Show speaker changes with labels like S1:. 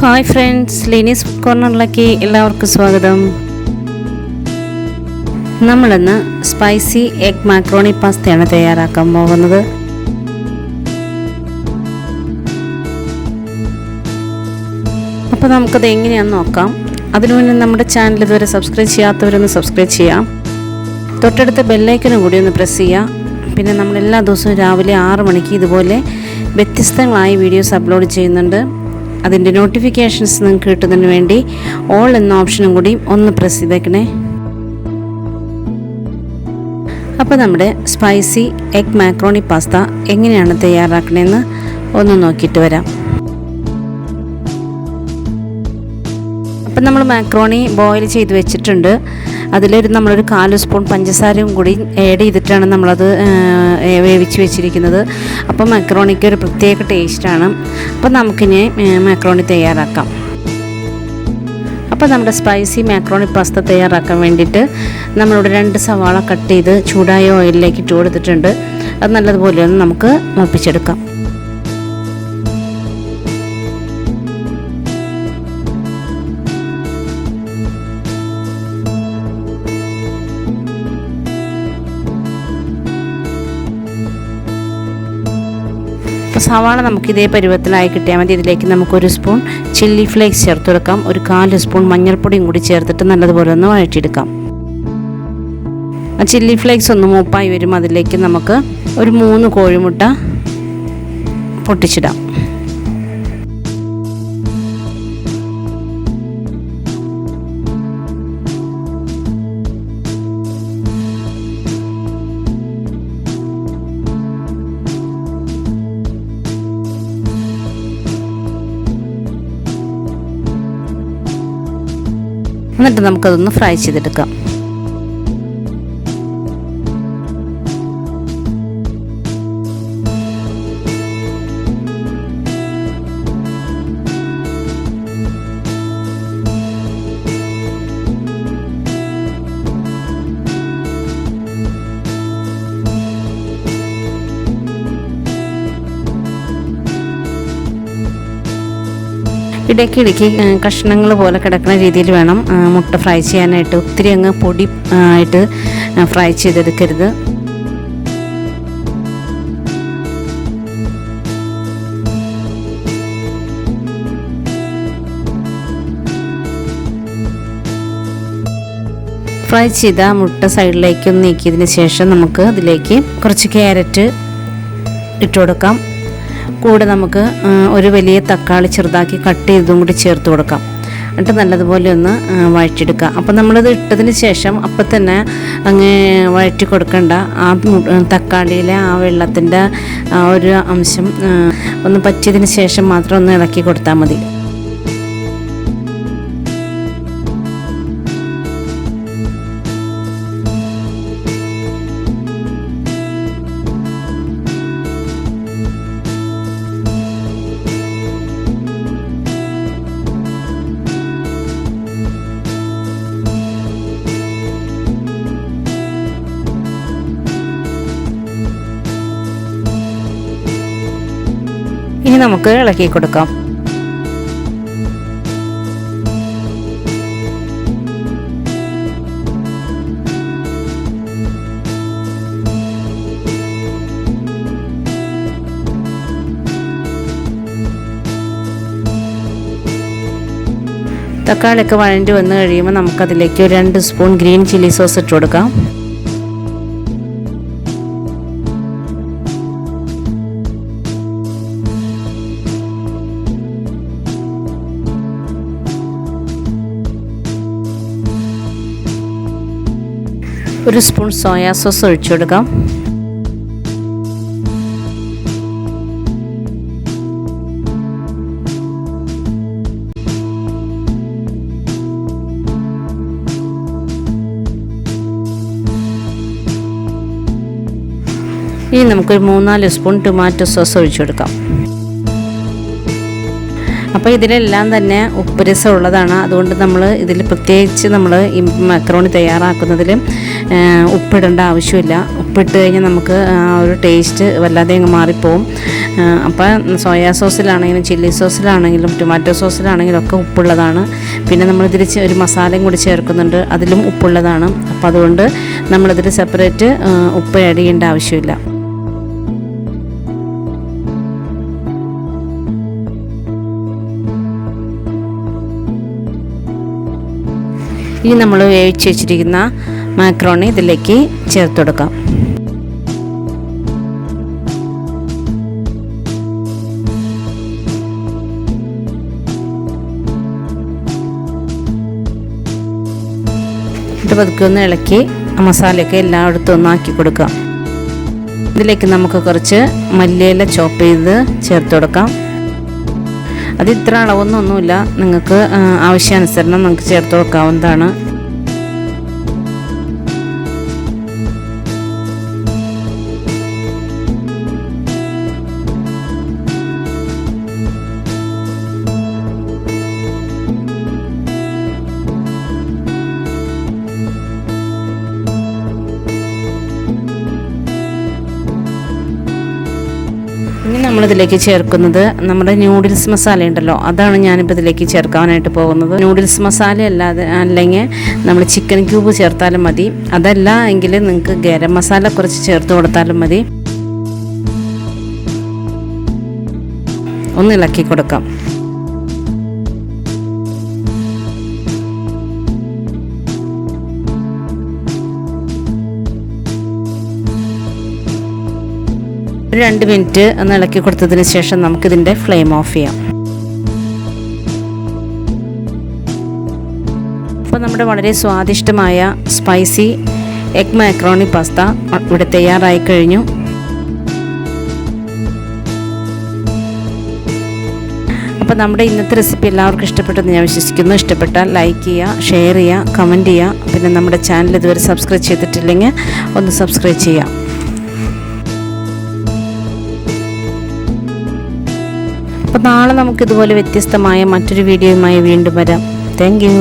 S1: Hi friends, ലിനീസ് കോർണറിലേക്ക് എല്ലാവർക്കും സ്വാഗതം. നമ്മളിന്ന് സ്പൈസി എഗ് മാക്രോണി പാസ്തയാണ് തയ്യാറാക്കാൻ പോകുന്നത്. അപ്പോൾ നമുക്കത് എങ്ങനെയാണെന്ന് നോക്കാം. അതിനു മുന്നേ നമ്മുടെ ചാനൽ ഇതുവരെ സബ്സ്ക്രൈബ് ചെയ്യാത്തവരൊന്ന് സബ്സ്ക്രൈബ് ചെയ്യാം. തൊട്ടടുത്ത ബെല്ലൈക്കനും കൂടി ഒന്ന് പ്രസ് ചെയ്യാം. പിന്നെ നമ്മൾ എല്ലാ ദിവസവും രാവിലെ 6 മണിക്ക് ഇതുപോലെ വ്യത്യസ്തങ്ങളായ വീഡിയോസ് അപ്ലോഡ് ചെയ്യുന്നുണ്ട്. അതിൻ്റെ നോട്ടിഫിക്കേഷൻസ് നിങ്ങൾക്ക് കിട്ടുന്നതിന് വേണ്ടി ഓൾ എന്ന ഓപ്ഷനും കൂടി ഒന്ന് പ്രസ് ചെയ്തേക്കണേ. അപ്പോൾ നമ്മുടെ സ്പൈസി എഗ് മാക്രോണി പാസ്ത എങ്ങനെയാണ് തയ്യാറാക്കണതെന്ന് ഒന്ന് നോക്കിയിട്ട് വരാം. അപ്പം നമ്മൾ മാക്രോണി ബോയിൽ ചെയ്ത് വെച്ചിട്ടുണ്ട്. നമ്മളൊരു 4 സ്പൂൺ പഞ്ചസാരയും കൂടി ആഡ് ചെയ്തിട്ടാണ് നമ്മളത് വേവിച്ച് വെച്ചിരിക്കുന്നത്. അപ്പോൾ മാക്രോണിക്ക് ഒരു പ്രത്യേക ടേസ്റ്റാണ്. അപ്പോൾ നമുക്കിനി മാക്രോണി തയ്യാറാക്കാം. അപ്പോൾ നമ്മുടെ സ്പൈസി മാക്രോണി പാസ്ത തയ്യാറാക്കാൻ വേണ്ടിയിട്ട് നമ്മളിവിടെ 2 സവാള കട്ട് ചെയ്ത് ചൂടായ ഓയിലിലേക്ക് ഇട്ട് കൊടുത്തിട്ടുണ്ട്. അത് നല്ലതുപോലെ ഒന്ന് നമുക്ക് മൂപ്പിച്ചെടുക്കാം. അപ്പോൾ സവാള നമുക്ക് ഇതേ പരുവത്തിലായി കിട്ടിയാൽ മതി. ഇതിലേക്ക് നമുക്ക് 1 സ്പൂൺ ചില്ലി ഫ്ലേക്സ് ചേർത്ത് കൊടുക്കാം. ഒരു 4 സ്പൂൺ മഞ്ഞൾപ്പൊടിയും കൂടി ചേർത്തിട്ട് നല്ലതുപോലെ ഒന്ന് വഴറ്റിയെടുക്കാം. ആ ചില്ലി ഫ്ലേക്സ് ഒന്ന് മൂപ്പായി വരും. അതിലേക്ക് നമുക്ക് ഒരു 3 കോഴിമുട്ട പൊട്ടിച്ചിടാം. എന്നിട്ട് നമുക്കതൊന്ന് ഫ്രൈ ചെയ്തെടുക്കാം. ഇടയ്ക്കിടയ്ക്ക് കഷ്ണങ്ങൾ പോലെ കിടക്കുന്ന രീതിയിൽ വേണം മുട്ട ഫ്രൈ ചെയ്യാനായിട്ട്. ഒത്തിരി അങ്ങ് പൊടി ആയിട്ട് ഫ്രൈ ചെയ്തെടുക്കരുത്. ഫ്രൈ ചെയ്ത മുട്ട സൈഡിലേക്ക് ഒന്ന് നീക്കിയതിന് ശേഷം നമുക്ക് അതിലേക്ക് കുറച്ച് ക്യാരറ്റ് ഇട്ട് കൊടുക്കാം. കൂടെ നമുക്ക് ഒരു വലിയ തക്കാളി ചെറുതാക്കി കട്ട് ചെയ്തതും കൂടി ചേർത്ത് കൊടുക്കാം. എന്നിട്ട് നല്ലതുപോലെ ഒന്ന് വഴറ്റിയെടുക്കുക. അപ്പോൾ നമ്മളത് ഇട്ടതിന് ശേഷം അപ്പം തന്നെ അങ്ങ് വഴറ്റി കൊടുക്കണ്ട. ആ തക്കാളിയിലെ ആ വെള്ളത്തിൻ്റെ ആ ഒരു അംശം ഒന്ന് പറ്റിയതിന് ശേഷം മാത്രം ഒന്ന് ഇളക്കി കൊടുത്താൽ മതി. ഇനി നമുക്ക് ഇളക്കി കൊടുക്കാം. തക്കാളിയൊക്കെ വഴണ്ടി വന്ന് കഴിയുമ്പോൾ നമുക്കതിലേക്ക് 2 സ്പൂൺ ഗ്രീൻ ചില്ലി സോസ് ഇട്ട് കൊടുക്കാം. ഒരു സ്പൂൺ സോയാ സോസ് ഒഴിച്ചു കൊടുക്കാം. ഇനി നമുക്കൊരു 3-4 സ്പൂൺ ടൊമാറ്റോ സോസ് ഒഴിച്ചു കൊടുക്കാം. അപ്പോൾ ഇതിലെല്ലാം തന്നെ ഉപ്പ് രസം ഉള്ളതാണ്. അതുകൊണ്ട് നമ്മൾ ഇതിൽ പ്രത്യേകിച്ച് നമ്മൾ ഈ മക്രോണി തയ്യാറാക്കുന്നതിൽ ഉപ്പിടേണ്ട ആവശ്യമില്ല. ഉപ്പിട്ട് കഴിഞ്ഞാൽ നമുക്ക് ഒരു ടേസ്റ്റ് വല്ലാതെ അങ്ങ് മാറിപ്പോവും. അപ്പോൾ സോയാ സോസിലാണെങ്കിലും ചില്ലി സോസിലാണെങ്കിലും ടൊമാറ്റോ സോസിലാണെങ്കിലും ഒക്കെ ഉപ്പുള്ളതാണ്. പിന്നെ നമ്മളിതിൽ ഒരു മസാലയും കൂടി ചേർക്കുന്നുണ്ട്, അതിലും ഉപ്പുള്ളതാണ്. അപ്പോൾ അതുകൊണ്ട് നമ്മളിതിൽ സെപ്പറേറ്റ് ഉപ്പ് ആഡ് ചെയ്യേണ്ട ആവശ്യമില്ല. ഇനി നമ്മൾ വേവിച്ച് വെച്ചിരിക്കുന്ന മാക്രോണി ഇതിലേക്ക് ചേർത്ത് കൊടുക്കാം. ഇത് പതുക്കെ ഒന്ന് ഇളക്കി മസാലയൊക്കെ എല്ലായിടത്തും ഒന്നാക്കി കൊടുക്കാം. ഇതിലേക്ക് നമുക്ക് കുറച്ച് മല്ലിയില ചോപ്പ് ചെയ്ത് ചേർത്ത് കൊടുക്കാം. അത് ഇത്ര അളവൊന്നുമില്ല, നിങ്ങൾക്ക് ആവശ്യാനുസരണം നമുക്ക് ചേർത്ത് കൊടുക്കാവുന്നതാണ്. ഇനി നമ്മളിതിലേക്ക് ചേർക്കുന്നത് നമ്മുടെ നൂഡിൽസ് മസാല ഉണ്ടല്ലോ, അതാണ് ഞാനിപ്പോൾ ഇതിലേക്ക് ചേർക്കാനായിട്ട് പോകുന്നത്. നൂഡിൽസ് മസാല അല്ലാതെ അല്ലെങ്കിൽ നമ്മൾ ചിക്കൻ ക്യൂബ് ചേർത്താലും മതി. അതല്ല എങ്കിൽ നിങ്ങൾക്ക് ഗരം മസാല കുറച്ച് ചേർത്ത് കൊടുത്താലും മതി. ഒന്ന് ഇളക്കി കൊടുക്കാം. ഒരു 2 മിനിറ്റ് ഒന്ന് ഇളക്കി കൊടുത്തതിന് ശേഷം നമുക്കിതിൻ്റെ ഫ്ലെയിം ഓഫ് ചെയ്യാം. അപ്പോൾ നമ്മുടെ വളരെ സ്വാദിഷ്ടമായ സ്പൈസി എഗ് മാക്രോണി പാസ്ത ഇവിടെ തയ്യാറായി കഴിഞ്ഞു. അപ്പോൾ നമ്മുടെ ഇന്നത്തെ റെസിപ്പി എല്ലാവർക്കും ഇഷ്ടപ്പെട്ടെന്ന് ഞാൻ വിശ്വസിക്കുന്നു. ഇഷ്ടപ്പെട്ടാൽ ലൈക്ക് ചെയ്യുക, ഷെയർ ചെയ്യുക, കമൻറ്റ് ചെയ്യുക. പിന്നെ നമ്മുടെ ചാനൽ ഇതുവരെ സബ്സ്ക്രൈബ് ചെയ്തിട്ടില്ലെങ്കിൽ ഒന്ന് സബ്സ്ക്രൈബ് ചെയ്യുക. അപ്പോൾ നാളെ നമുക്കിതുപോലെ വ്യത്യസ്തമായ മറ്റൊരു വീഡിയോയുമായി വീണ്ടും വരാം. Thank you.